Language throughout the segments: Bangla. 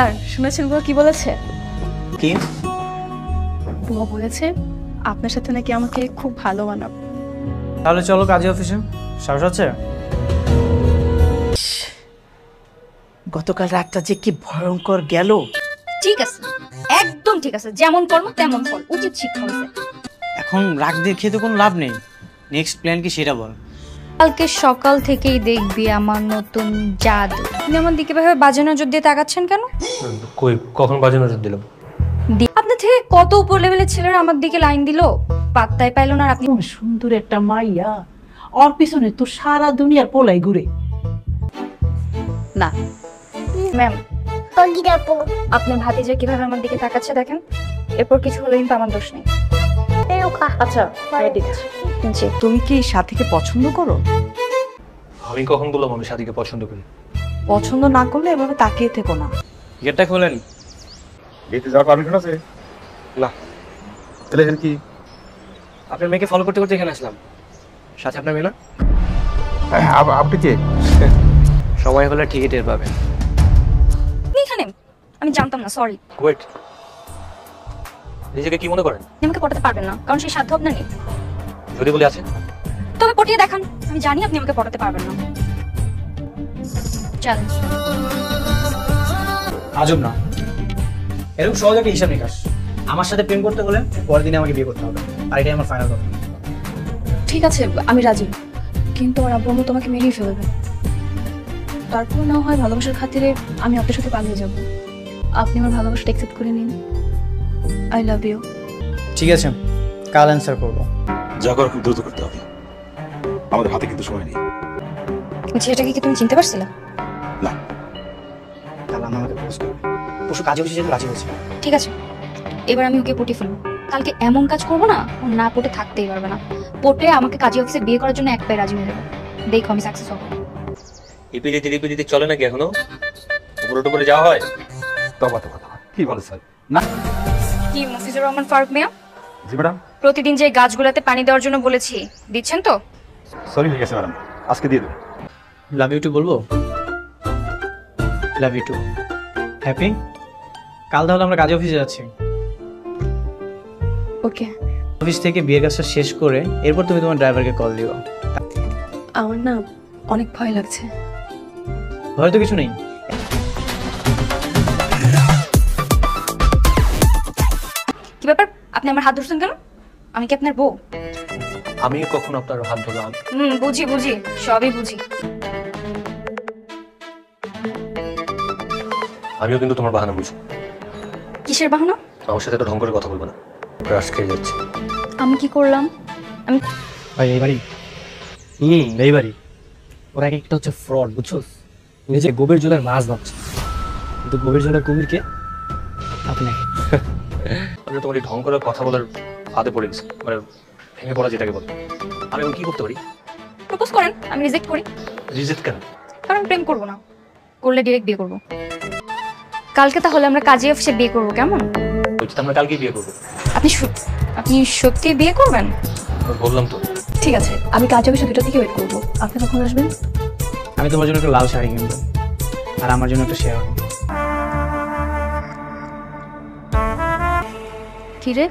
আর শুনেছেন বুয়া কি বলেছে? কি? বুয়া বলেছে আপনার সাথে নাকি আমাকে খুব ভালো মানাবে। তাহলে চলো কাজী অফিসে। সাহস আছে? গতকাল রাতটা যে কি ভয়ঙ্কর গেল। ঠিক আছে, একদম ঠিক আছে, যেমন কর্ম তেমন ফল, উচিত শিক্ষা হয়েছে। এখন রাগ দেখিয়ে তো কোনো লাভ নেই। নেক্সট প্ল্যান কি সেটা বল। কালকে সকাল থেকেই দেখবি আমার নতুন জাদু। আপনি আমার দিকে ভাবে বাজে নজর দিয়ে তাকাচ্ছেন কেন? কই কখন বাজে নজর দিলাম? আপনার থেকে কত উপর লেভেলের ছেলেরা আমার দিকে লাইন দিল, পাত্তাই পাইল না। আর আপনি সুন্দর একটা মাইয়া, ওর পিছনে তো সারা দুনিয়ার পোলাই ঘুরে। না ম্যাম, আপনার ভাতিজা কিভাবে আমার দিকে তাকাচ্ছে দেখেন। এরপর কিছু হলে কিন্তু আমার দোষ নেই। আচ্ছা জি। তুমি কি সাথীকে পছন্দ করো? আমি কখন বললাম আমি সাদিকে পছন্দ করি? পছন্দ না করলে এভাবে তাকিয়ে থেকো না। গেটটা খোলেন। গেটে যাওয়ার পারমিশন আছে? না। তাহলে এখানে কি? আপনার মেয়েকে ফলো করতে করতে এখানে আসলাম। সাথে আপনার মেয়ে না? আপনি কে? সময় হলে ঠিকই টের পাবেন। আপনি এখানে? আমি জানতাম না, সরি। ওয়েট, নিজেকে কি মনে করেন? আপনি আমাকে পটাতে পারবেন না, কারণ সেই সাধ্য আপনার নেই। যদি বলে আছে তবে পটিয়ে দেখান। আমি জানি আপনি আমাকে পটাতে পারবেন না। চ্যালেঞ্জ। আজব না, এরকম সহজ একটা হিসাব নিকাশ। আমার সাথে প্রেম করতে হলে পরের দিনে আমাকে বিয়ে করতে হবে, আর এটাই আমার ফাইনাল কথা। ঠিক আছে আমি রাজি, কিন্তু আমার আব্বু আম্মু তোমাকে মেরেই ফেলবে। তারপর না হয় ভালোবাসার খাতিরে আমি আপনার সাথে পালিয়ে যাব। আপনি আমার ভালোবাসাটা অ্যাকসেপ্ট করে নিন। I love you. ঠিক আছে, কাল অ্যান্সার করবো। যা করার খুব দ্রুত করতে হবে, আমাদের হাতে কিন্তু সময় নেই। ছেলেটাকে কি তুমি চিনতে পারছিলে? না। কাল আমাকে পোস্ট করবে। পরশু কাজে বসে যেতে রাজি হয়েছে। ঠিক আছে, এবার আমি ওকে পটিয়ে ফেলবো। কালকে এমন কাজ করবো না, ও না পটে থাকতেই পারবে না। পটে আমাকে কাজী অফিসে বিয়ে করার জন্য এক পায়ে রাজি হয়ে যাবে। দেখো আমি সাকসেস হবো। ইপিজিতে চলে নাকি এখনো? উপরে টুপরে যাওয়া হয়? তবা কি বলে স্যার? না। কি মফিজুর রহমান ফারুক মিয়া? জি ম্যাডাম। প্রতিদিন যে গাছগুলোতে পানি দেওয়ার জন্য বলেছি, দিচ্ছেন তো? সরি হয়ে গেছে ম্যাডাম, আজকে দিয়ে দেবো। লাভ ইউ টু বলবো? Love you too. হ্যাপি? কাল তাহলে আমরা কাজে অফিসে যাচ্ছি। ওকে। অফিস থেকে বিয়ের কাজটা শেষ করে এরপর তুমি তোমার ড্রাইভারকে কল দিও। আমার না অনেক ভয় লাগছে। ভয় তো কিছু নেই। কি ব্যাপার, আপনি আমার হাত ধরছেন কেন? আমি কি আপনার বউ? আমি কখন আপনার হাত ধরলাম? বুঝি সবই বুঝি। আমিও কিন্তু তোমার বাহানা বুঝি। কিসের বাহানা? আমার সাথে তো ঢং করে কথা বলবো না, রাশ খেয়ে যাচ্ছে। আমি কি করলাম? আমি ভাই এই বাড়ি এই বাড়ি ওরা একটা হচ্ছে ফ্রড, বুঝছো? নিজে গোবের জলের মাছ ভাবছে, কিন্তু গোবের জলের কুমিরকে আপনি। আমি তোমার এই ঢং করে কথা বলার ফাঁদে পড়ে গেছি, মানে ভেঙে পড়া যেটাকে বলে। আমি এখন কি করতে পারি? প্রপোজ করেন, আমি রিজেক্ট করি। রিজেক্ট কেন? কারণ প্রেম করবো না, করলে ডিরেক্ট বিয়ে করবো। কালকে তাহলে আমরা কাজী অফিসে বিয়ে করবো, কেমন? বলছি আমরা কালকে বিয়ে করবো। আপনি সত্যি বিয়ে করবেন? বললাম তো। ঠিক আছে, আমি কাজ অফিসে 2টা থেকে ওয়েট করবো। আপনি কখন আসবেন? আমি তোমার জন্য একটা লাল শাড়ি কিনবো, আর আমার জন্য একটা শেয়ার। কিরে,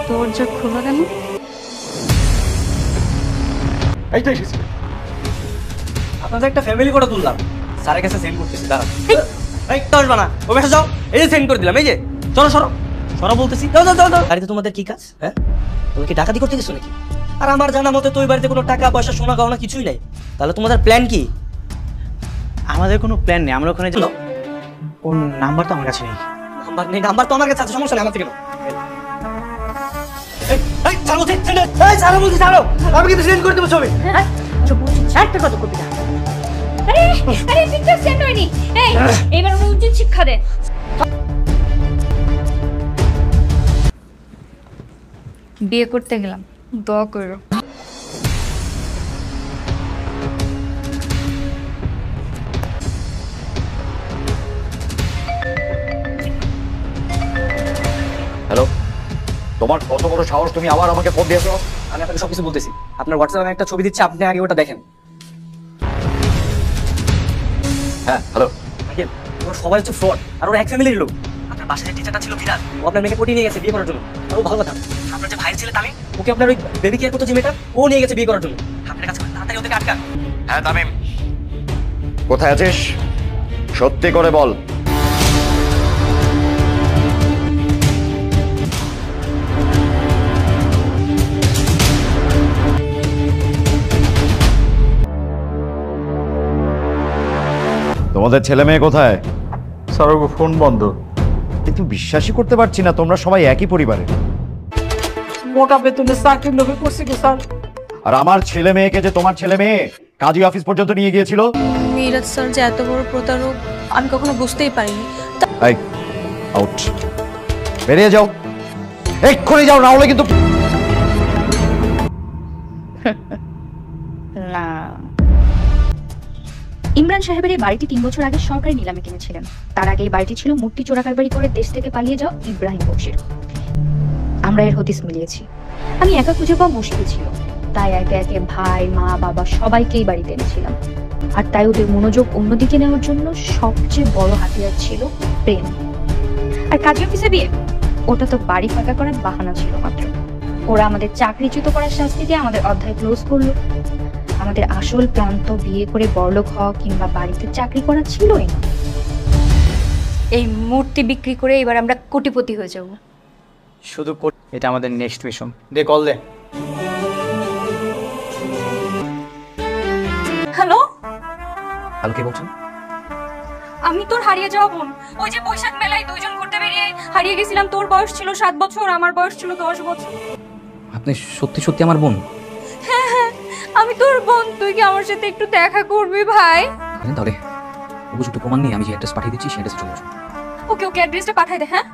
দরজা খোলা কেন? এইটা এসেছি। আপনাদের একটা ফ্যামিলি ফটো তুললাম, স্যারের কাছে সেন্ড করতেছি। দাঁড়ান, এই তো আসবা না, ওই পাশে যাও। এই যে সেন্ড করে দিলাম, এই যে চলো সরো সরো বলতেছি। যাও যাও যাও যাও। বাড়িতে তোমাদের কি কাজ? হ্যাঁ, তুমি কি ডাকাতি করতে গেছো নাকি? আর আমার জানা মতে তো ওই বাড়িতে কোনো টাকা পয়সা সোনা গহনা কিছুই নাই। তাহলে তোমাদের প্ল্যান কি? আমাদের কোনো প্ল্যান নেই, আমরা ওখানে যাবো। ওর নাম্বার তো আমার কাছে নেই। নাম্বার নেই? নাম্বার তো আমার কাছে আছে, সমস্যা নেই, আমার থেকে নাও। এই ছাড়ো বলছি, এই ছাড়ো বলছি, ছাড়ো। আমি কিন্তু সেন্ড করে দেবো ছবি। একটা কথা করবি না। আরে পিকচার সেন্ড হয়নি। এই এবার আমরা উচিত শিক্ষা দে। বিয়ে করতে গেলাম, দোয়া করো। হ্যালো, তোমার কত বড় সাহস, তুমি আবার আমাকে ফোন দিয়েছো? আমি আপনাকে সবকিছু বলতেছি। আপনার হোয়াটসঅ্যাপে আমি একটা ছবি দিচ্ছি, আপনি আগে ওটা দেখেন। হ্যাঁ হ্যালো। ওরা সবাই হচ্ছে ফ্রড, আর ওরা এক ফ্যামিলির লোক। আপনার বাসায় যে টিচারটা ছিল বিরাট, ও আপনার মেয়েকে পটিয়ে নিয়ে গেছে বিয়ে করার জন্য। আর ও ভালো কথা, আপনার যে ভাইয়ের ছেলে তামিম, ওকে আপনার ওই বেবি কেয়ার করতো যে মেয়েটা, ও নিয়ে গেছে বিয়ে করার জন্য। আপনার কাছে তাড়াতাড়ি ওদেরকে আটকান। হ্যাঁ তামিম, কোথায় আছিস? সত্যি করে বল। তোমাদের ছেলে মেয়ে কোথায়? স্যার ওর ফোন বন্ধ। কিন্তু বিশ্বাসই করতে পারছি না, তোমরা সবাই একই পরিবারের। মোটা বেতনে চাকরির লোভে করছি গো স্যার। আর আমার ছেলে মেয়েকে যে তোমার ছেলে মেয়ে কাজী অফিস পর্যন্ত নিয়ে গিয়েছিল। মিরাজ স্যার যে এত বড় প্রতারক আমি কখনো বুঝতেই পারিনি। এই আউট, বেরিয়ে যাও, এক্ষুনি যাও, না হলে কিন্তু। না, ইমরান সাহেবের এই বাড়িটি 3 বছর আগে সরকারি নিলামে কিনেছিলেন। তার আগে এই বাড়িটি ছিল মূর্তি চোরাকারবারি করে দেশ থেকে পালিয়ে যাওয়া ইব্রাহিম বশির। আমরা এর হদিস মিলিয়েছি। আমি একা খুঁজে পাওয়া মুশকিল ছিল, তাই একে একে ভাই মা বাবা সবাইকে এই বাড়িতে এনেছিলাম। আর তাই ওদের মনোযোগ অন্যদিকে নেওয়ার জন্য সবচেয়ে বড় হাতিয়ার ছিল প্রেম। আর কাজী অফিসে বিয়ে, ওটা তো বাড়ি ফাঁকা করার বাহানা ছিল মাত্র। ওরা আমাদের চাকরিচ্যুত করার শাস্তি দিয়ে আমাদের অধ্যায় ক্লোজ করলো। আমাদের আসল প্ল্যান তো বিয়ে করে বড়লোক হওয়া কিংবা বাড়িতে চাকরি করা ছিলই না। এই মূর্তি বিক্রি করে এবার আমরা কোটিপতি হয়ে যাব। শুধু এটা আমাদের নেক্সট মিশন। দে কল দে। হ্যালো, হ্যালো, কে বলছেন? আমি তোর হারিয়ে যাওয়া বোন। ওই যে বৈশাখ মেলায় দুইজন ঘুরতে বেরিয়ে হারিয়ে গেছিলাম। তোর বয়স ছিল 7 বছর, আমার বয়স ছিল 10 বছর। আপনি সত্যি সত্যি আমার বোন? হ্যাঁ, আমি তোর বোন। তুই কি আমার সাথে একটু দেখা করবি ভাই? তাহলে উপযুক্ত প্রমাণ নিয়ে আমি যে অ্যাড্রেস পাঠিয়ে দিচ্ছি সেই অ্যাড্রেসে চলে আসুন। ওকে, অ্যাড্রেসটা পাঠাই দে। হ্যাঁ।